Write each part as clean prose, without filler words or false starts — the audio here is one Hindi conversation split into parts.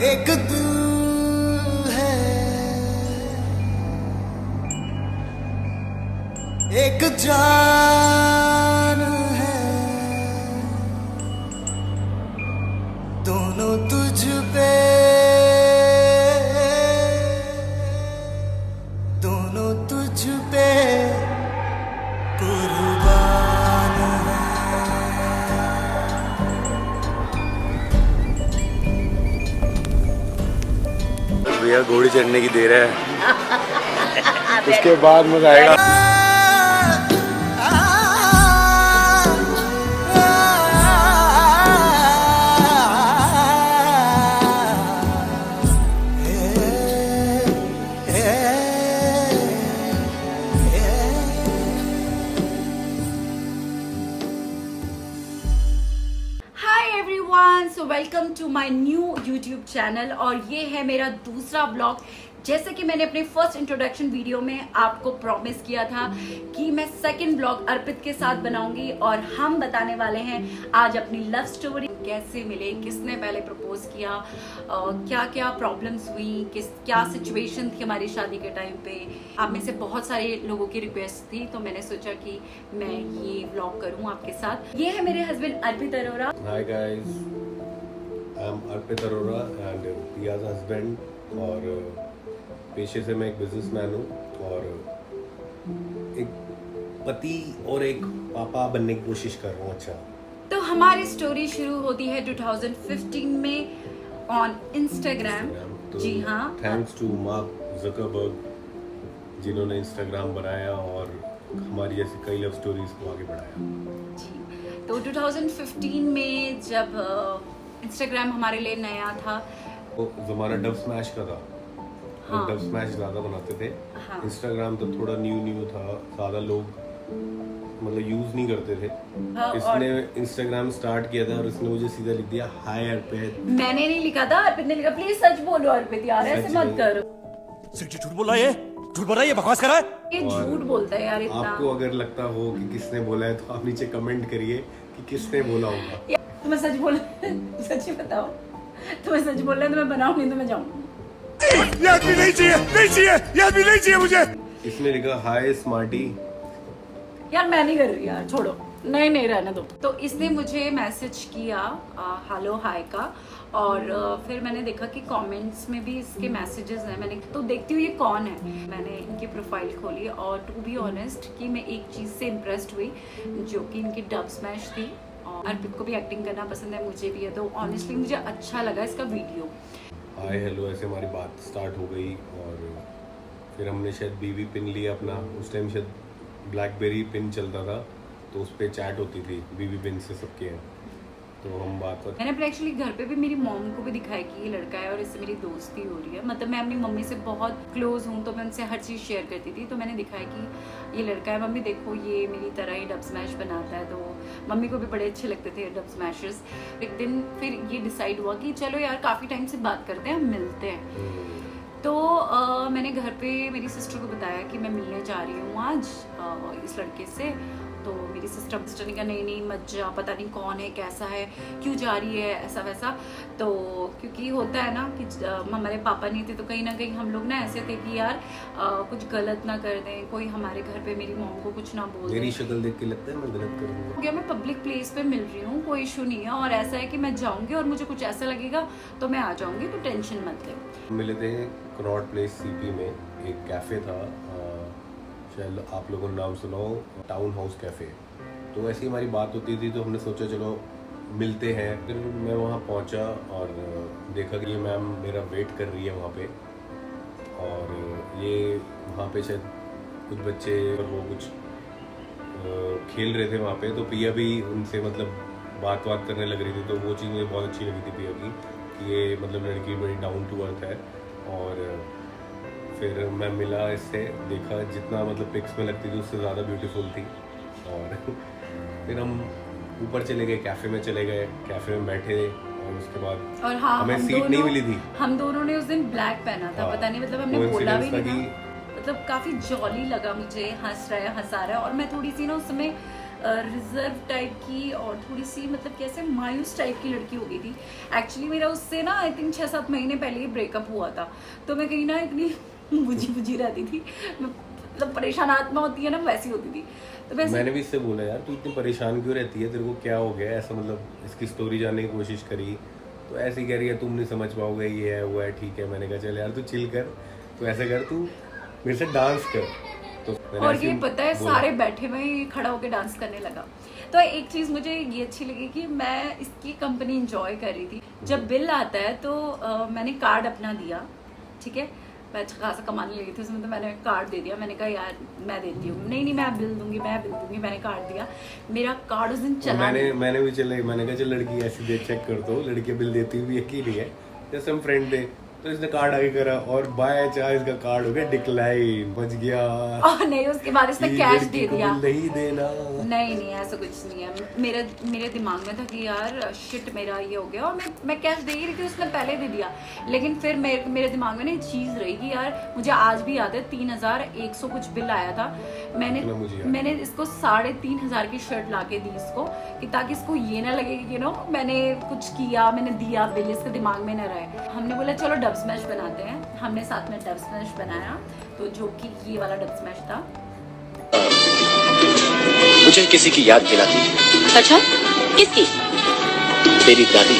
एक तू है, एक जान है, दोनों तुझ पे, दोनों तुझ पे कुर्बान है। भैया घोड़ी चढ़ने की देर है। उसके बाद मजा आएगा। So welcome to my new YouTube channel और ये है मेरा दूसरा ब्लॉग। जैसे कि मैंने अपने फर्स्ट इंट्रोडक्शन वीडियो में आपको प्रॉमिस किया था कि मैं सेकंड ब्लॉग अर्पित के साथ बनाऊंगी और हम बताने वाले हैं आज अपनी लव स्टोरी, कैसे मिले, किसने पहले प्रपोज किया, क्या क्या प्रॉब्लम्स हुई, क्या सिचुएशन थी हमारी शादी के टाइम पे। आप में से बहुत सारे लोगों की रिक्वेस्ट थी तो मैंने सोचा कि मैं ये ब्लॉग करूँ आपके साथ। ये है मेरे husband Arpit Arora. Hi guys, I am Arpit Arora and Piya's husband. और पेशे से मैं एक बिजनेसमैन हूँ और एक पति और एक पापा बनने की कोशिश कर रहा हूँ। अच्छा, तो हमारी स्टोरी शुरू होती है 2015 में ऑन इंस्टाग्राम। तो जी हाँ, थैंक्स टू मार्क ज़करबर्ग जिन्होंने इंस्टाग्राम बनाया और हमारी जैसी कई लव स्टोरीज को आगे बढ़ाया। जी। तो 2015 में जब इंस्टाग्राम हमारे लिए नया था, वो ज़माना डब स्मैश का था। हाँ। डब स्मैश ज़्यादा बनाते थे। हाँ। इंस्टाग्राम तो थोड़ा न्यू था, ज़्यादा लोग मतलब यूज़ नहीं करते थे। हाँ, इसने इंस्टाग्राम स्टार्ट किया था और इसने मुझे सीधा लिख दिया हाय अर्पित। मैंने नहीं लिखा था, अर्पित ने लिखा। प्लीज सच बोलो अर्पित यार, ऐसे सच मत नहीं। करो। सिर्फ झूठ बोल रहा है, झूठ बोल रहा है, ये बकवास कर रहा है। ये और झूठ बोलता है यार इतना। आपको अगर लगता हो कि किसने बोला है तो आप नीचे कमेंट करिए कि किसने बोला होगा। तुम्हें सच बोल सच ही बताओ, तुम्हें सच बोल रहे तो मैं बनाऊं, नहीं तो मैं जाऊं। ये आदमी नहीं चाहिए, नहीं चाहिए, ये आदमी नहीं चाहिए मुझे। इसने लिखा हाय स्मार्टी। यार मैं नहीं कर रही यार, छोड़ो, नहीं रहने दो। तो इसने मुझे मैसेज किया हेलो हाय का, और फिर मैंने देखा कि कमेंट्स में भी इसके मैसेजेस हैं। मैंने तो देखती हूँ ये कौन है। मैंने इनकी प्रोफाइल खोली और टू बी ऑनेस्ट कि मैं एक चीज़ से इम्प्रेस्ड हुई जो कि इनकी डब स्मैश थी। और अर्पित को भी एक्टिंग करना पसंद है, मुझे भी है, तो ऑनेस्टली मुझे अच्छा लगा इसका वीडियो। हाय हेलो ऐसे हमारी बात स्टार्ट हो गई और फिर हमने शायद बीबी पिन लिया अपना। उस टाइम शायद ब्लैकबेरी पिन चलता था तो उस पर चैट होती थी बीबी पिन से सबके हैं। तो हम बात मैंने अपने एक्चुअली घर पे भी मेरी मॉम को भी दिखाया कि ये लड़का है और इससे मेरी दोस्ती हो रही है। मतलब मैं अपनी मम्मी से बहुत क्लोज हूँ तो मैं उनसे हर चीज़ शेयर करती थी। तो मैंने दिखाया कि ये लड़का है, मम्मी देखो ये मेरी तरह ही डब स्मैश बनाता है। तो मम्मी को भी बड़े अच्छे लगते थे डब स्मैशर्स। एक दिन फिर ये डिसाइड हुआ कि चलो यार काफ़ी टाइम से बात करते हैं, हम मिलते हैं। तो मैंने घर पे मेरी सिस्टर को बताया कि मैं मिलने जा रही हूँ आज इस लड़के से। तो मेरी सिस्टर ने कहा नहीं मत जा, पता नहीं कौन है, कैसा है, क्यों जा रही है, ऐसा वैसा। तो क्योंकि होता है ना कि हमारे पापा नहीं थे तो कहीं ना कहीं हम लोग ना ऐसे थे कि यार कुछ गलत ना कर दें, कोई हमारे घर पे मेरी मॉम को कुछ ना बोल दे। मेरी शक्ल देख के लगता है मैं गलत करूँगा क्या मैं पब्लिक प्लेस पे मिल रही हूँ, कोई इशू नहीं है, और ऐसा है कि मैं जाऊँगी और मुझे कुछ ऐसा लगेगा तो मैं आ जाऊँगी, तो टेंशन मत ले। मिले थे कनॉट प्लेस सीपी में, एक कैफ़े था, शायद आप लोगों ने नाम सुना हो, टाउन हाउस कैफ़े। तो ऐसी हमारी बात होती थी तो हमने सोचा चलो मिलते हैं। फिर मैं वहाँ पहुँचा और देखा कि ये मैम मेरा वेट कर रही है वहाँ पे। और ये वहाँ पे शायद कुछ बच्चे और वो कुछ खेल रहे थे वहाँ पे। तो पिया भी उनसे मतलब बात करने लग रही थी। तो वो चीज़ मुझे बहुत अच्छी लगी थी पिया की कि ये मतलब लड़की बड़ी डाउन टू अर्थ है। और फिर मैं मिला इससे, देखा जितना मतलब पिक्स में लगती थी उससे ज़्यादा ब्यूटीफुल थी। और फिर हम ऊपर चले गए, कैफ़े में चले गए, कैफ़े में बैठे और उसके बाद और हाँ, हमें सीट नहीं मिली थी। हम दोनों ने उस दिन ब्लैक पहना था। हाँ, पता नहीं मतलब हमने बोला भी नहीं था। मतलब काफ़ी जॉली लगा मुझे, हंस रहा है, हंसा रहा है। और मैं थोड़ी सी ना उस समय रिजर्व टाइप की और थोड़ी सी मतलब कैसे मायूस टाइप की लड़की हो गई थी। एक्चुअली मेरा उससे ना आई थिंक 6-7 महीने पहले ही ब्रेकअप हुआ था, तो मैं कहीं ना इतनी बुझी रहती थी, मतलब परेशान आत्मा होती है ना, वैसी होती थी। तो वैसे मैंने भी इससे बोला यार तू इतनी परेशान क्यों रहती है, तेरे को क्या हो गया ऐसा, मतलब इसकी स्टोरी जानने की कोशिश करी तो ऐसे ही कह रही है तुम नहीं समझ पाओगे, ये है वो है, ठीक है। मैंने कहा चल यार तू चिल कर, तू ऐसे कर, तू मेरे से डांस कर। तो मैंने और ऐसे ये ही पता है बोला। सारे बैठे हुए ही खड़ा होकर डांस करने लगा। तो एक चीज मुझे ये अच्छी लगी कि मैं इसकी कंपनी एंजॉय कर रही थी। जब बिल आता है तो मैंने कार्ड अपना दिया, ठीक है, मैं अच्छा खासा कमाने लगी थी उसमें, तो मैंने कार्ड दे दिया। मैंने कहा यार मैं देती हूँ, नहीं मैं बिल दूंगी, मैंने कार्ड दिया। मेरा कार्ड उस दिन चला नहीं। मैंने भी चले, मैंने कहा चल लड़की ऐसी दे, चेक कर दो लड़की बिल देती हुई है कि नहीं है, जैसे हम फ्रेंड थे। तो इसने कार्ड आगे करा और बाय चांस इसका कार्ड हो गया डिक्लाइन, बच गया। और नहीं उसके बाद इसने कि कैश लड़की दे को दिया। बिल नहीं देना। नहीं ऐसा कुछ नहीं है। मेरे दिमाग में था कि यार शिट मेरा ये हो गया, और मैं कैश दे ही रही थी, उसने पहले दे दिया। लेकिन फिर मेरे दिमाग में ना एक चीज रही कि यार मुझे आज भी याद है 3100 कुछ बिल आया था। मैंने इसको 3500 की शर्ट ला के दी इसको, कि ताकि इसको ये ना लगे कि मैंने कुछ किया, मैंने दिया बिल, इसके दिमाग में न रहे। हमने बोला चलो डब स्मैश बनाते हैं, हमने साथ में डब स्मैश बनाया, तो जो कि ये वाला डब स्मैश था। मुझे किसी की याद दिलाती है। अच्छा किसकी? तेरी दादी।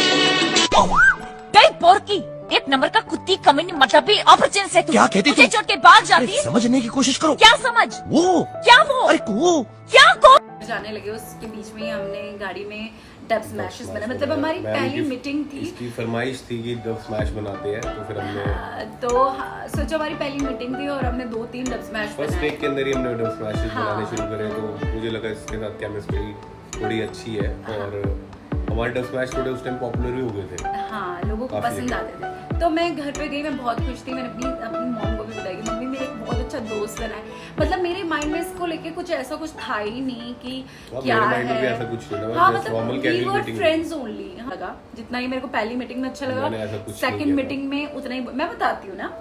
गई पोरकी, एक नंबर का कुत्ती कमीनी, मतलब भी अपरचन से तू क्या कहती मुझे तू? चोट के बाद जाती है। समझने की कोशिश करो। क्या समझ? वो क्या वो? अरे वो क्या को? जाने लगे, उसके बीच में ही हमने गाड़ी में डब स्मैशेस बनाए। मतलब हमारी पहली मीटिंग थी, इसकी फरमाइश थी कि डब स्मैश बनाते हैं, तो फिर हमने तो सोचो हमारी पहली मीटिंग थी और हमने 2-3 डब स्मैश फर्स्ट बनाए। टेक के अंदर ही हमने डब स्मैशेस हाँ। बनाने शुरू करे। तो मुझे लगा इसके साथ केमिस्ट्री थोड़ी अच्छी है, और हमारे डब स्मैश थोड़े उस टाइम पॉपुलर भी हो गए थे। हाँ, लोगों को काफी पसंद आते थे। तो मैं घर पे गई, मैं बहुत खुश थी। मैंने अपनी मॉम को भी बताया कि मम्मी मेरे एक बहुत अच्छा दोस्त बना है। मतलब मेरे माइंड में इसको लेके कुछ ऐसा कुछ था ही नहीं कि क्या मेरे माइंड में भी है। ऐसा कुछ नहीं था, हाँ, बस मतलब normal we casual were meeting friends only लगा। जितना ही मेरे को पहली मीटिंग में अच्छा लगा, मैंने ऐसा कुछ नहीं सेकंड किया था। मीटिंग में उतना ही। मैं बताती हूँ ना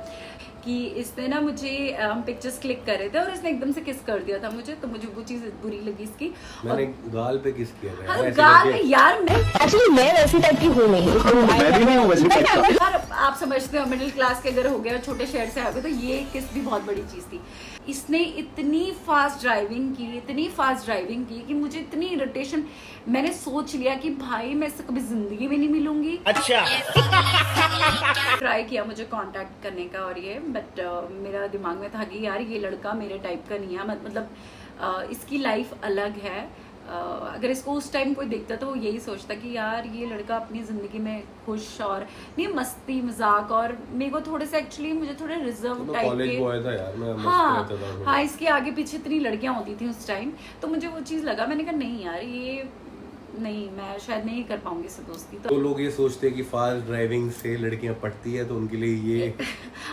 कि इसने ना मुझे, हम पिक्चर्स क्लिक कर रहे थे और इसने एकदम से किस कर दिया था मुझे, तो मुझे वो चीज बुरी लगी इसकी। मैंने गाल पे किस किया था हाँ, यार, ऐसे गाल करके। में यार मैं एक्चुअली मैं वैसी टाइप की हूँ नहीं। मैं भी नहीं हूँ वैसे टाइप का। यार आप समझते हो मिडिल क्लास के अगर हो गया, छोटे शहर से आ गए, तो ये किस भी बहुत बड़ी चीज थी। इसने इतनी फास्ट ड्राइविंग की कि मुझे इतनी इरिटेशन, मैंने सोच लिया कि भाई मैं इससे कभी जिंदगी में नहीं मिलूंगी। अच्छा ट्राई किया मुझे कांटेक्ट करने का और ये, बट मेरा दिमाग में था कि यार ये लड़का मेरे टाइप का नहीं है। मतलब इसकी लाइफ अलग है। अगर इसको उस टाइम कोई देखता तो वो यही सोचता कि यार ये लड़का अपनी ज़िंदगी में खुश और नहीं, मस्ती मजाक, और मेरे को थोड़े से एक्चुअली मुझे थोड़े रिजर्व टाइप कॉलेज के। बॉय था यार मैं, मस्त हाँ रहता था थोड़ा। हाँ, इसके आगे पीछे इतनी लड़कियां होती थी उस टाइम, तो मुझे वो चीज़ लगा। मैंने कहा नहीं यार ये नहीं, मैं शायद नहीं कर पाऊंगी इससे दोस्ती। तो लोग ये सोचते हैं कि फास्ट ड्राइविंग से लड़कियां पटती है, तो उनके लिए ये एक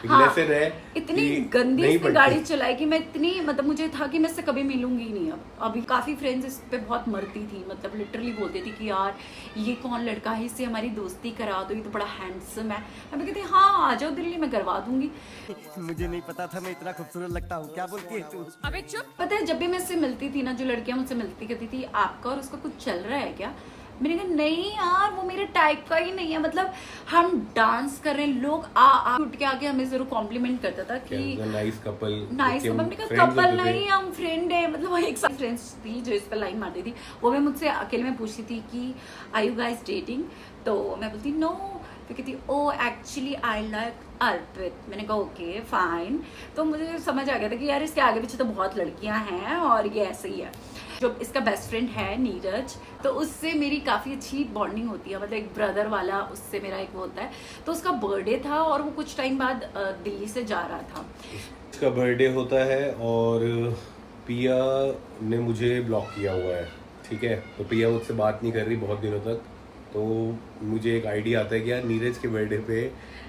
हाँ, लेसन है। इतनी कि गंदी नहीं इसने पटती। गाड़ी चलाई कि मैं इतनी, मतलब मुझे था कि मैं इससे कभी मिलूंगी ही नहीं। अब अभी काफी फ्रेंड्स इस पे बहुत मरती थी, मतलब लिटरली बोलती थी कि यार ये कौन लड़का है, इससे हमारी दोस्ती करा दो, ये तो बड़ा हैंडसम है। मैं कहती हाँ आ जाओ दिल्ली, मैं करवा दूंगी। मुझे नहीं पता था मैं इतना खूबसूरत लगता हूँ, क्या बोलती है तू? अबे चुप। पता है जब भी मैं इससे मिलती थी ना, जो लड़कियां मुझसे मिलती कहती थी आपका और उसका कुछ चल रहा है क्या? मैंने कहा नहीं यार वो मेरे टाइप का ही नहीं है। मतलब हम डांस कर रहे हैं, लोग आ उठ के आके हमें जरूर कॉम्प्लीमेंट करता था कि नाइस कपल, नाइस कपल। मैंने कहा कपल नहीं, हम फ्रेंड है। मतलब वो एक साथ फ्रेंड्स थी जो इस पर लाइन मारती थी, वो भी मुझसे अकेले में पूछती थी कि आर यू गाइस डेटिंग? तो मैं बोलती नो, तो कहती ओ एक्चुअली आई लाइक अर्पित। मैंने कहा ओके फाइन। तो मुझे समझ आ गया था कि यार इसके आगे पीछे तो बहुत लड़कियां हैं और ये ऐसे ही है। जो इसका बेस्ट फ्रेंड है नीरज, तो उससे मेरी काफ़ी अच्छी बॉन्डिंग होती है। मतलब एक ब्रदर वाला उससे मेरा एक वो होता है। तो उसका बर्थडे था और वो कुछ टाइम बाद दिल्ली से जा रहा था। उसका बर्थडे होता है और पिया ने मुझे ब्लॉक किया हुआ है, ठीक है। तो पिया मुझसे बात नहीं कर रही बहुत दिनों तक। तो मुझे एक आइडिया आता है कि यार नीरज के बर्थडे पे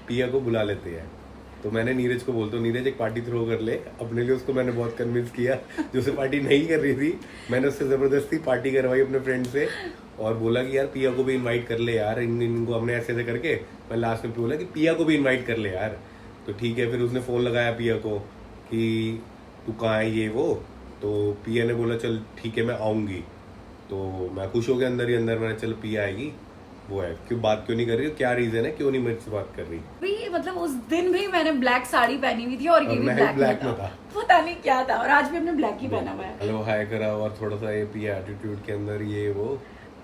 पिया को बुला लेते हैं। तो मैंने नीरज को बोलता हूँ नीरज एक पार्टी थ्रो कर ले अपने लिए। उसको मैंने बहुत कन्विंस किया, जो उसे पार्टी नहीं कर रही थी। मैंने उससे ज़बरदस्ती पार्टी करवाई अपने फ्रेंड से, और बोला कि यार पिया को भी इनवाइट कर ले यार, इनको हमने ऐसे ऐसे करके। मैं लास्ट में बोला कि पिया को भी इन्वाइट कर ले यार। तो ठीक है, फिर उसने फ़ोन लगाया पिया को कि तू कहाँ है ये वो। तो पिया ने बोला चल ठीक है मैं आऊँगी। तो मैं खुश हो गया अंदर ही अंदर, मैंने चल पी आएगी, वो है क्यों बात क्यों नहीं कर रही, क्या रीजन है, क्यों नहीं मेरे से बात कर रही। भी मतलब उस दिन भी मैंने ब्लैक साड़ी पहनी हुई थी और ये और भी मैं ब्लैक में था। पता नहीं क्या था, और आज भी हमने ब्लैक ही पहना हुआ है। हेलो हाय करा और थोड़ा सा ये पिया एटीट्यूड के अंदर ये वो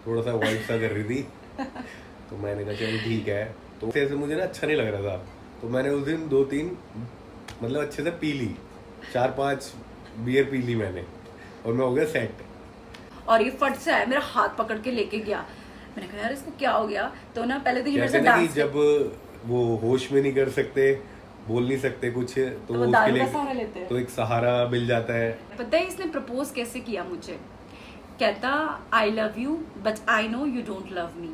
थोड़ा सा वाइट सा कर रही थी। तो मैंने कहा चलो ठीक है, तो ऐसे मुझे ना अच्छा नहीं लग रहा था, तो मैंने उस दिन 2-3 मतलब अच्छे से पी ली, 4-5 बियर पी ली मैंने, और मैं हो गया सेट। और ये फट से आया, मेरा हाथ पकड़ के लेके गया, मैंने कहा यार इसको क्या हो गया। तो ना पहले तो ये मेरे से कहते हैं ना कि डांस, जब वो होश में नहीं कर सकते, बोल नहीं सकते कुछ, तो वो उसके दारू का लिए सहारा लेते हैं। तो एक सहारा मिल जाता है। पता है इसने प्रपोज कैसे किया मुझे, कहता I love you but I know you don't love me.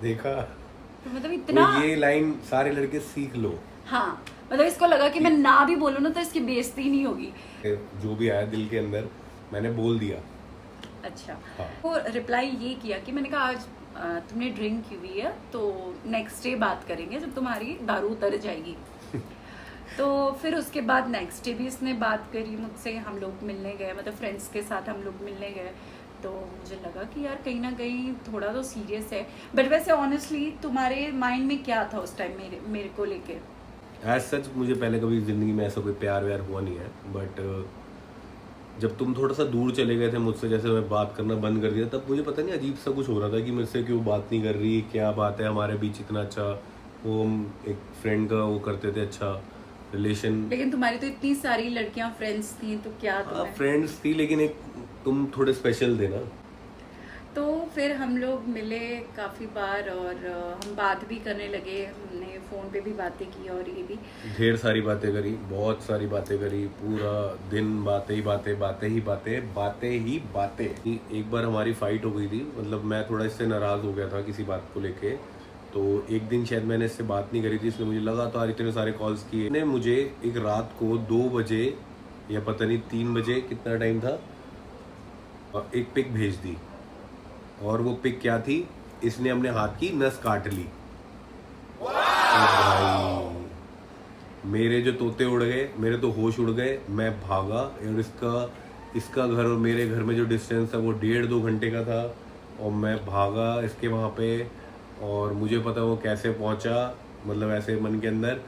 देखा, तो मतलब तो इतना, ये लाइन सारे लड़के सीख लो। हाँ मतलब इसको लगा कि मैं ना भी बोलूँ ना तो इसकी बेइज्जती नहीं होगी। जो भी आया दिल के अंदर मैंने बोल दिया। अच्छा हाँ। वो रिप्लाई ये किया कि मैंने कहा आज तुमने ड्रिंक की हुई है तो नेक्स्ट डे बात करेंगे जब तुम्हारी दारू उतर जाएगी। तो फिर उसके बाद नेक्स्ट डे भी इसने बात करी मुझसे, हम लोग मिलने गए, मतलब फ्रेंड्स के साथ हम लोग मिलने गए। तो मुझे लगा कि यार कहीं ना कहीं थोड़ा तो सीरियस है, बट वैसे ऑनेस्टली तुम्हारे माइंड में क्या था उस टाइम मेरे को लेके? एज सच मुझे पहले कभी जिंदगी में ऐसा कोई प्यार व्यार हुआ नहीं है, बट जब तुम थोड़ा सा दूर चले गए थे मुझसे, जैसे मैं बात करना बंद कर दिया, तब मुझे पता नहीं अजीब सा कुछ हो रहा था कि मुझसे क्यों बात नहीं कर रही, क्या बात है हमारे बीच इतना अच्छा, वो हम एक फ्रेंड का वो करते थे अच्छा रिलेशन। लेकिन तुम्हारी तो इतनी सारी लड़कियां फ्रेंड्स थी, तो क्या तुम्हें? फ्रेंड्स थी लेकिन एक तुम थोड़े स्पेशल थे ना। तो फिर हम लोग मिले काफ़ी बार और हम बात भी करने लगे, हमने फ़ोन पे भी बातें की और ये भी ढेर सारी बातें करी, बहुत सारी बातें करी, पूरा दिन बातें ही बातें, बातें ही बातें, बातें ही बातें। एक बार हमारी फाइट हो गई थी, मतलब मैं थोड़ा इससे नाराज़ हो गया था किसी बात को लेके, तो एक दिन शायद मैंने इससे बात नहीं करी थी, इसने मुझे लगातार इतने सारे कॉल्स किए। इसने मुझे एक रात को 2 बजे या पता नहीं 3 बजे, कितना टाइम था, एक पिक भेज दी, और वो पिक क्या थी, इसने अपने हाथ की नस काट ली। भाई मेरे जो तोते उड़ गए, मेरे तो होश उड़ गए, मैं भागा, और इसका घर और मेरे घर में जो डिस्टेंस था वो 1.5-2 घंटे का था, और मैं भागा इसके वहाँ पे, और मुझे पता वो कैसे पहुँचा, मतलब ऐसे मन के अंदर,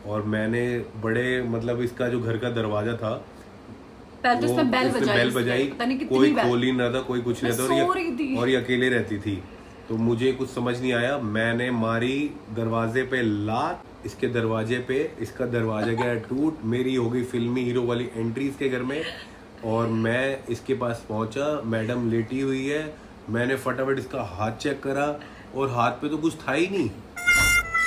और मैंने बड़े मतलब इसका जो घर का दरवाजा था पहले तो इसने बेल बजाई, पता नहीं कितनी कोई बेल। खोल ही नहीं रहा था, कोई कुछ नहीं था, और ये अकेले रहती थी, तो मुझे कुछ समझ नहीं आया, मैंने मारी दरवाजे पे लात, इसके दरवाजे पे, इसका दरवाजा गया टूट, मेरी हो गई फिल्मी हीरो वाली एंट्री इसके घर में, और मैं इसके पास पहुंचा, मैडम लेटी हुई है, मैंने फटाफट इसका हाथ चेक करा, और हाथ पे तो कुछ था ही नहीं,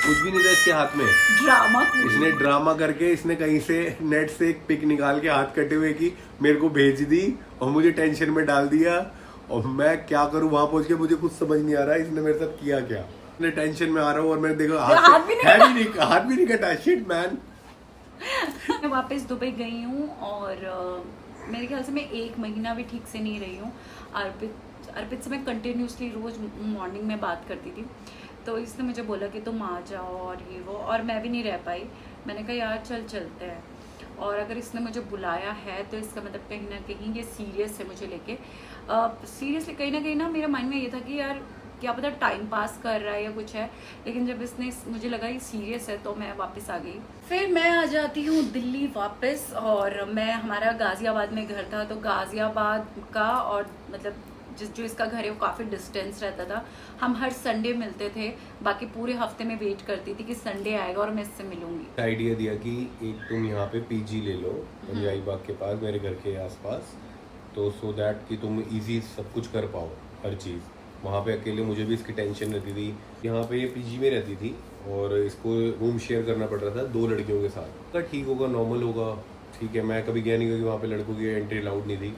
कुछ भी नहीं था इसके हाथ में। ड्रामा इसने ड्रामा करके इसने कहीं से नेट से एक पिक निकाल के हाथ कटे हुए की मेरे को भेज दी, और मुझे टेंशन में डाल दिया, और मैं क्या करूं, वहां पहुंच के मुझे कुछ समझ नहीं आ रहा इसने मेरे साथ किया क्या। मैं टेंशन में आ रहा हूँ, और मैंने देखा हाथ भी नहीं कटा, शिट मैन। मैं वापस दुबई गई हूँ, और मेरे ख्याल से मैं 1 महीना भी ठीक से नहीं रही हूँ। अर्पित से मैं कंटिन्यूसली रोज मॉर्निंग में बात करती थी, तो इसने मुझे बोला कि तुम आ जाओ और ये वो, और मैं भी नहीं रह पाई। मैंने कहा यार चलते हैं, और अगर इसने मुझे बुलाया है तो इसका मतलब कहीं ना कहीं ये सीरियस है मुझे लेके। सीरियसली कहीं ना मेरे माइंड में ये था कि यार क्या पता टाइम पास कर रहा है या कुछ है, लेकिन जब इसने मुझे लगा ये सीरियस है तो मैं वापस आ गई। फिर मैं आ जाती हूँ दिल्ली वापस, और मैं हमारा गाजियाबाद में घर था, तो गाजियाबाद का और मतलब जो इसका घर है वो काफ़ी डिस्टेंस रहता था। हम हर संडे मिलते थे, बाकी पूरे हफ्ते में वेट करती थी कि संडे आएगा और मैं इससे मिलूंगी। आइडिया दिया कि एक तुम यहाँ पे पीजी ले लो पंजाबी बाग के पास, मेरे घर के आसपास, तो सो दैट कि तुम इजी सब कुछ कर पाओ, हर चीज़। वहाँ पे अकेले मुझे भी इसकी टेंशन रहती थी, यहाँ पे ये पीजी में रहती थी, और इसको रूम शेयर करना पड़ रहा था 2 लड़कियों के साथ। तो ठीक होगा, नॉर्मल होगा, ठीक है। मैं कभी गया नहीं क्योंकि वहाँ पे लड़कों की एंट्री अलाउड नहीं थी।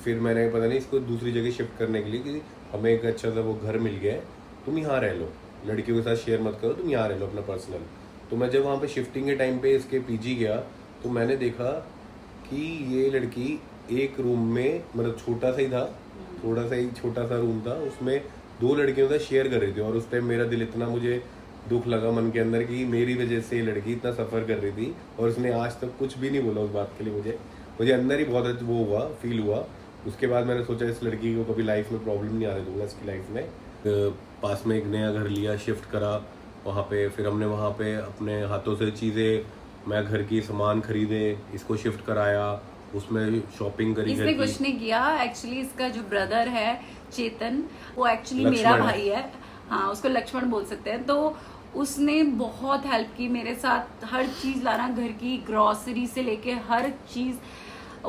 फिर मैंने पता नहीं इसको दूसरी जगह शिफ्ट करने के लिए कि हमें एक अच्छा सा वो घर मिल गया है, तुम यहाँ रह लो, लड़कियों के साथ शेयर मत करो, तुम यहाँ रह लो अपना पर्सनल। तो मैं जब वहाँ पे शिफ्टिंग के टाइम पे इसके पीजी गया, तो मैंने देखा कि ये लड़की एक रूम में, मतलब छोटा सा ही था, थोड़ा सा ही छोटा सा रूम था, उसमें 2 लड़कियों का शेयर कर रही थी। और उस टाइम मेरा दिल इतना, मुझे दुख लगा मन के अंदर कि मेरी वजह से ये लड़की इतना सफ़र कर रही थी, और उसने आज तक कुछ भी नहीं बोला उस बात के लिए। मुझे अंदर ही बहुत वो हुआ, फील हुआ। उसके बाद मैंने सोचा इस लड़की को कभी लाइफ में प्रॉब्लम नहीं आने दूंगा इसकी लाइफ में। पास में एक नया घर लिया, शिफ्ट करा वहाँ पे, फिर हमने वहाँ पे अपने हाथों से चीज़ें, मैं घर की सामान खरीदे, इसको शिफ्ट कराया, उसमें शॉपिंग करी। इसने कुछ नहीं किया एक्चुअली, इसका जो ब्रदर है चेतन, वो एक्चुअली मेरा भाई है, हाँ उसको लक्ष्मण बोल सकते हैं। तो उसने बहुत हेल्प की मेरे साथ, हर चीज लाना, घर की ग्रोसरी से लेके हर चीज।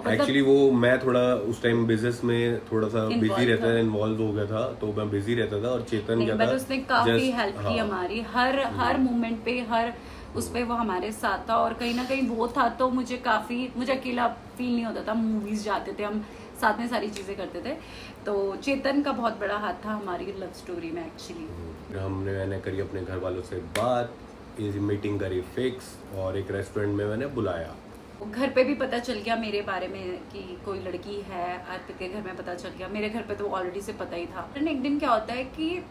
एक्चुअली वो मैं थोड़ा उस टाइम बिजनेस में थोड़ा सा बिजी रहता था, इन्वॉल्व हो गया था, तो मैं बिजी रहता था। और चेतन क्या था, उसने काफी हेल्प की हमारी, हर मोमेंट पे, हर उस पे वो हमारे साथ था। और कहीं ना कहीं वो था तो मुझे अकेला फील नहीं होता था। मूवीज जाते थे हम साथ में, सारी चीजें करते थे। तो चेतन का बहुत बड़ा हाथ था हमारी लव स्टोरी में एक्चुअली। मैंने करी अपने घर वालों से बात, मीटिंग करी फिक्स, और एक रेस्टोरेंट में मैंने बुलाया। घर पे भी पता चल गया मेरे बारे में कि कोई लड़की है, अर्पित के घर में पता चल गया, मेरे घर पे तो ऑलरेडी से पता ही था। एक दिन क्या होता है कि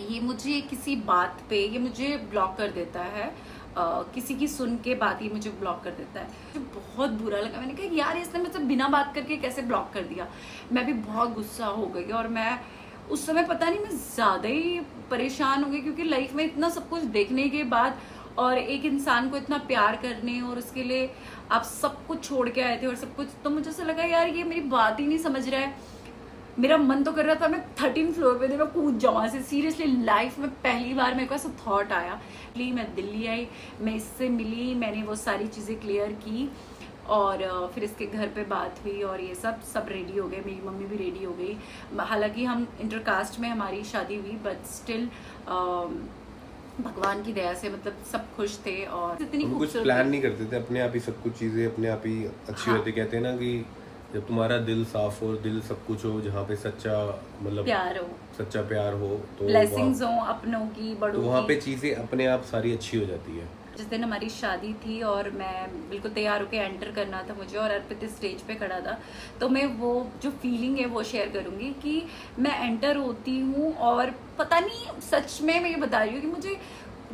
ये मुझे किसी बात पे ये मुझे ब्लॉक कर देता है, किसी की सुन के बात ही मुझे ब्लॉक कर देता है। मुझे बहुत बुरा लगा, मैंने कहा यार इसने मुझसे बिना बात करके कैसे ब्लॉक कर दिया। मैं भी बहुत गुस्सा हो गई और मैं उस समय पता नहीं मैं ज़्यादा ही परेशान हो गई, क्योंकि लाइफ में इतना सब कुछ देखने के बाद और एक इंसान को इतना प्यार करने और उसके लिए आप सब कुछ छोड़ के आए थे और सब कुछ, तो मुझे ऐसा लगा यार ये मेरी बात ही नहीं समझ रहा है। मेरा मन तो कर रहा था मैं 13 फ्लोर पे थे, मैं कूद जाऊँ ऐसे। सीरियसली लाइफ में पहली बार मेरे को ऐसा थॉट आया। मैं दिल्ली आई, मैं इससे मिली, मैंने वो सारी चीज़ें क्लियर की और फिर इसके घर पे बात हुई और ये सब रेडी हो गए। मेरी मम्मी भी रेडी हो गई। हालांकि हम इंटरकास्ट में हमारी शादी हुई, बट स्टिल भगवान की दया से मतलब सब खुश थे। और इतनी कुछ प्लान नहीं करते थे, अपने आप ही सब कुछ चीज़ें अपने आप ही अच्छी होती। कहते हैं ना कि जब तुम्हारा दिल साफ हो, दिल सब कुछ हो, जहाँ पे सच्चा मतलब सच्चा प्यार हो, तो ब्लेसिंग्स हो अपनों की, बड़ों की, तो वहाँ पे चीज़ें अपने आप सारी अच्छी हो जाती है। जिस दिन हमारी शादी थी और मैं बिल्कुल तैयार होकर एंटर करना था मुझे, और अर्पित स्टेज पे खड़ा था, तो मैं वो जो फीलिंग है वो शेयर करूंगी कि मैं एंटर होती हूँ और पता नहीं, सच में मैं ये बता रही हूँ कि मुझे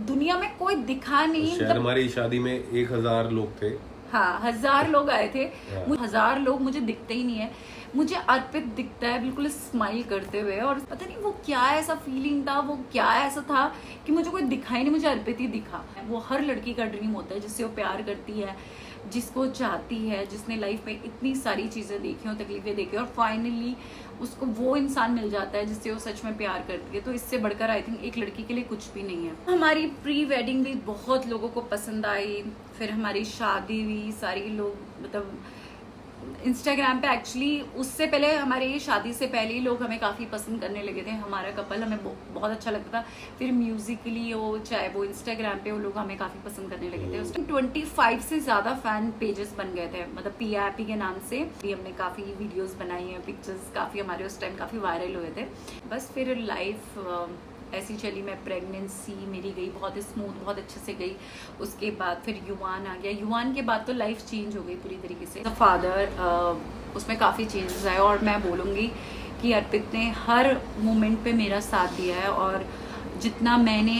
दुनिया में कोई दिखा नहीं। शायद हमारी शादी में 1000 लोग थे। हाँ 1000 लोग आए थे। 1000 लोग मुझे दिखते ही नहीं है, मुझे अर्पित दिखता है बिल्कुल स्माइल करते हुए। और पता नहीं वो क्या ऐसा फीलिंग था, वो क्या ऐसा था कि मुझे कोई दिखा ही नहीं, मुझे अर्पित ही दिखा। वो हर लड़की का ड्रीम होता है जिससे वो प्यार करती है, जिसको चाहती है, जिसने लाइफ में इतनी सारी चीज़ें देखी हो, तकलीफें देखी और फाइनली उसको वो इंसान मिल जाता है जिससे वो सच में प्यार करती है। तो इससे बढ़कर आई थिंक एक लड़की के लिए कुछ भी नहीं है। हमारी प्री वेडिंग भी बहुत लोगों को पसंद आई, फिर हमारी शादी हुई, सारी लोग मतलब इंस्टाग्राम पे एक्चुअली उससे पहले, हमारे शादी से पहले ही लोग हमें काफ़ी पसंद करने लगे थे, हमारा कपल हमें बहुत अच्छा लगता था। फिर म्यूजिकली हो चाहे वो इंस्टाग्राम पे वो लोग हमें काफ़ी पसंद करने लगे थे। उस टाइम 25 से ज़्यादा फैन पेजेस बन गए थे, मतलब पिया हैप्पी के नाम से भी हमने काफ़ी वीडियोज़ बनाई हैं, पिक्चर्स काफ़ी हमारे उस टाइम काफ़ी वायरल हुए थे। बस फिर लाइफ ऐसी चली, मैं प्रेगनेंसी मेरी गई बहुत स्मूथ, बहुत अच्छे से गई। उसके बाद फिर युवान आ गया, युवान के बाद तो लाइफ चेंज हो गई पूरी तरीके से। फादर उसमें काफ़ी चेंजेस आए और मैं बोलूँगी कि अर्पित ने हर मोमेंट पे मेरा साथ दिया है। और जितना मैंने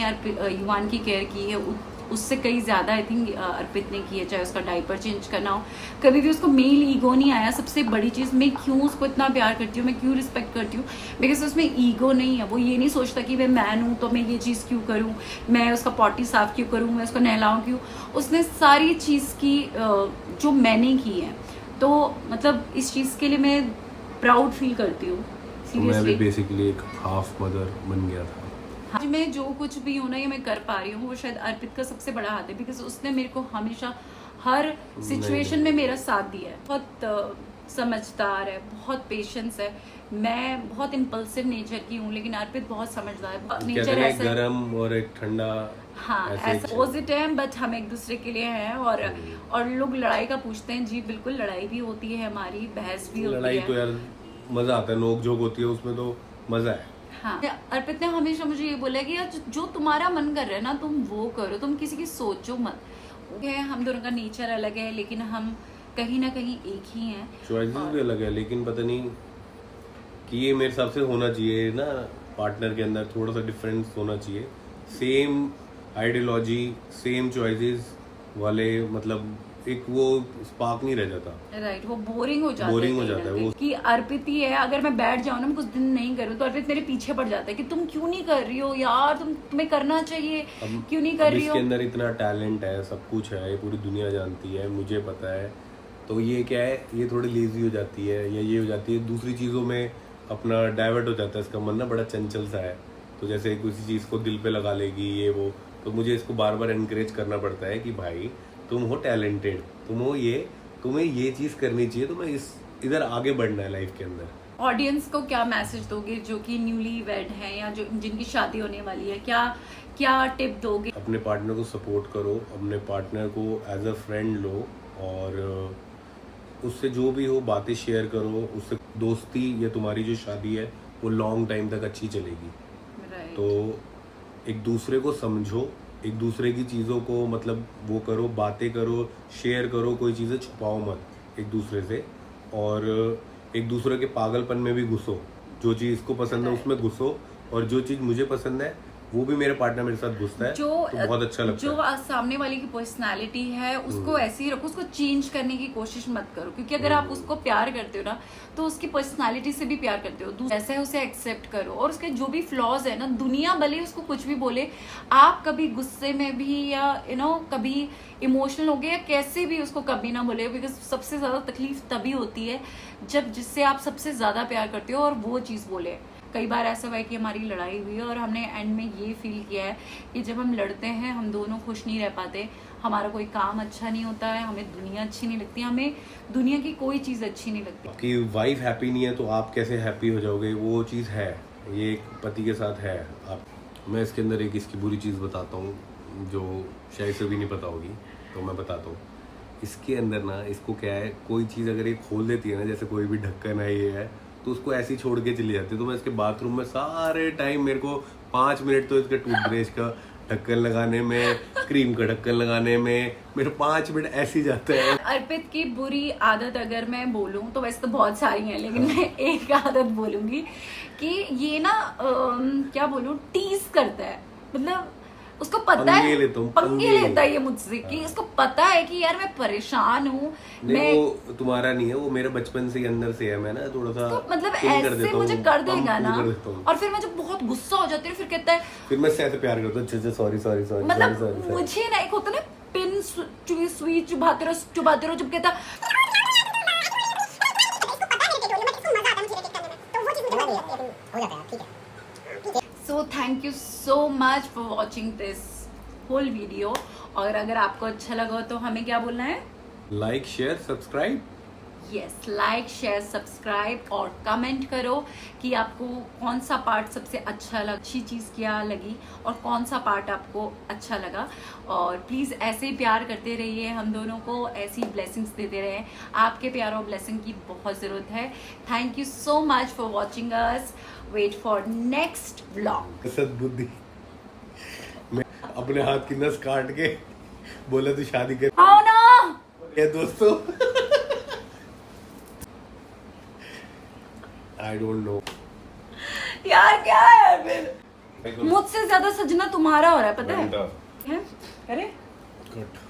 युवान की केयर की है उससे कई ज़्यादा आई थिंक अर्पित ने की है। चाहे उसका डायपर चेंज करना हो, कभी भी उसको मेल ईगो नहीं आया। सबसे बड़ी चीज़, मैं क्यों उसको इतना प्यार करती हूँ, मैं क्यों रिस्पेक्ट करती हूँ, बिकॉज उसमें ईगो नहीं है। वो ये नहीं सोचता कि मैं मैन हूँ तो मैं ये चीज़ क्यों करूँ, मैं उसका पॉटी साफ क्यों करूँ, मैं उसको नहलाऊँ क्यों। उसने सारी चीज़ की जो मैंने की है, तो मतलब इस चीज़ के लिए मैं प्राउड फील करती हूँ। मैं भी बेसिकली एक हाफ मदर बन गया था। आज मैं जो कुछ भी हूँ ना ये मैं कर पा रही हूँ, वो शायद अर्पित का सबसे बड़ा हाथ है, बिकॉज उसने मेरे को हमेशा हर सिचुएशन में मेरा साथ दिया है। बहुत समझदार है, बहुत पेशेंस है। मैं बहुत इम्पल्सिव नेचर की हूँ, लेकिन अर्पित बहुत समझदार है। नेचर ऐसा गरम और एक ठंडा, हाँ ऐसा अपोजिट है, बट हम एक दूसरे के लिए हैं। और लोग लड़ाई का पूछते हैं, जी बिल्कुल लड़ाई भी होती है हमारी, बहस भी होती है। लड़ाई तो यार मजा आता है, नोक झोंक होती है, उसमें तो मजा है। हाँ, अर्पित ने हमेशा मुझे ये बोला कि यार जो तुम्हारा मन कर रहा है ना तुम वो करो, तुम किसी की सोचो मत। हम दोनों का नेचर अलग है, लेकिन हम कहीं ना कहीं एक ही हैं। चॉइसेस भी अलग है, लेकिन पता नहीं कि ये मेरे हिसाब से होना चाहिए ना, पार्टनर के अंदर थोड़ा सा डिफरेंस होना चाहिए। सेम आइडियोलॉजी, सेम चॉइसेस वाले मतलब एक वो स्पार्क नहीं रह जाता। राइट, वो बोरिंग हो जाता Boring हो है जाता है वो। कि अर्पित ही है, अगर मैं बैठ जाऊँ ना, मैं कुछ दिन नहीं करूँ तो अर्पित मेरे पीछे पड़ जाता है कि तुम क्यों नहीं कर रही हो यार, तुम्हें करना चाहिए, क्यों नहीं कर रही हो। इसके अंदर इतना टैलेंट है, सब कुछ है, ये पूरी दुनिया जानती है, मुझे पता है। तो ये क्या है, ये थोड़ी लेजी हो जाती है या ये हो जाती है, दूसरी चीज़ों में अपना डाइवर्ट हो जाता है। इसका मन ना बड़ा चंचल सा है, तो जैसे किसी चीज़ को दिल पे लगा लेगी ये वो, तो मुझे इसको बार बार एनकरेज करना पड़ता है कि भाई तुम हो टैलेंटेड, तुम हो ये, तुम्हें ये चीज़ करनी चाहिए, तुम्हें इधर आगे बढ़ना है लाइफ के अंदर। ऑडियंस को क्या मैसेज दोगे जो कि न्यूली वेड हैं या जो जिनकी शादी होने वाली है, क्या टिप दोगे? अपने पार्टनर को सपोर्ट करो, अपने पार्टनर को एज अ फ्रेंड लो और उससे जो भी हो बातें शेयर करो, उससे दोस्ती या तुम्हारी जो शादी है वो लॉन्ग टाइम तक अच्छी चलेगी। Right. तो एक दूसरे को समझो, एक दूसरे की चीज़ों को मतलब वो करो, बातें करो, शेयर करो, कोई चीज़ें छुपाओ मत एक दूसरे से, और एक दूसरे के पागलपन में भी घुसो। जो चीज़ इसको पसंद है उसमें घुसो, और जो चीज़ मुझे पसंद है वो भी मेरे पार्टनर मेरे साथ घुसता है, तो बहुत अच्छा लगता जो है। सामने वाले की पर्सनालिटी है उसको ऐसे ही रखो, उसको चेंज करने की कोशिश मत करो, क्योंकि अगर आप उसको प्यार करते हो ना तो उसकी पर्सनालिटी से भी प्यार करते हो, ऐसा है उसे एक्सेप्ट करो, और उसके जो भी फ्लॉज है ना, दुनिया भले उसको कुछ भी बोले, आप कभी गुस्से में भी या कभी इमोशनल हो गए या कैसे भी उसको कभी ना बोले, बिकॉज सबसे ज्यादा तकलीफ तभी होती है जब जिससे आप सबसे ज्यादा प्यार करते हो और वो चीज बोले। कई बार ऐसा हुआ है कि हमारी लड़ाई हुई है और हमने एंड में ये फील किया है कि जब हम लड़ते हैं हम दोनों खुश नहीं रह पाते, हमारा कोई काम अच्छा नहीं होता है, हमें दुनिया अच्छी नहीं लगती, हमें दुनिया की कोई चीज़ अच्छी नहीं लगती। आपकी वाइफ हैप्पी नहीं है तो आप कैसे हैप्पी हो जाओगे, वो चीज़ है, ये एक पति के साथ है। आप मैं इसके अंदर एक इसकी बुरी चीज़ बताता हूँ जो शायद से भी नहीं पता होगी, तो मैं बताता हूँ। इसके अंदर ना, इसको क्या है, कोई चीज़ अगर ये खोल देती है ना, जैसे कोई भी ढक्कन है ये है, तो उसको ऐसे ही छोड़ के चली जाती है। तो मैं इसके बाथरूम में सारे टाइम मेरे को 5 मिनट तो इसके टूथब्रश का ढक्कन लगाने में, क्रीम का ढक्कन लगाने में मेरे 5 मिनट ऐसे ही जाते हैं। अर्पित की बुरी आदत अगर मैं बोलूं तो वैसे तो बहुत सारी हैं, लेकिन मैं एक आदत बोलूंगी कि ये ना क्या बोलूं, टीज करता है, मतलब उसको पता है, पंगे लेता है ये मुझसे कि इसको पता है कि यार मैं परेशान हूँ। नहीं, वो तुम्हारा नहीं है, वो मेरे बचपन से अंदर से है। मैं ना थोड़ा सा तो मतलब ऐसे मुझे कर देगा ना, और फिर मैं जब बहुत गुस्सा हो जाती हूँ फिर कहता है, फिर मैं ऐसे प्यार करता हूँ, सॉरी मतलब मुझे ना एक होता है ना पिन सुई चुभाते रहो, जब कहता so thank you so much for watching this whole video. और अगर आपको अच्छा लगा तो हमें क्या बोलना है? Like share subscribe. Yes, like share subscribe और कमेंट करो कि आपको कौन सा पार्ट सबसे अच्छा लगा, अच्छी चीज़ क्या लगी और कौन सा पार्ट आपको अच्छा लगा। और प्लीज़ ऐसे ही प्यार करते रहिए, हम दोनों को ऐसी ब्लेसिंग्स देते रहे। आपके प्यार और ब्लेसिंग की बहुत ज़रूरत है। Thank you so much for watching us. Wait for next vlog. सद्बुद्धि, मैं अपने हाथ की नस काट के बोला तू शादी कर आओ ना ये दोस्तों। आई डोंट नो यार, क्या है फिर? मुझसे ज्यादा सजना तुम्हारा हो रहा है, पता है? अरे कट।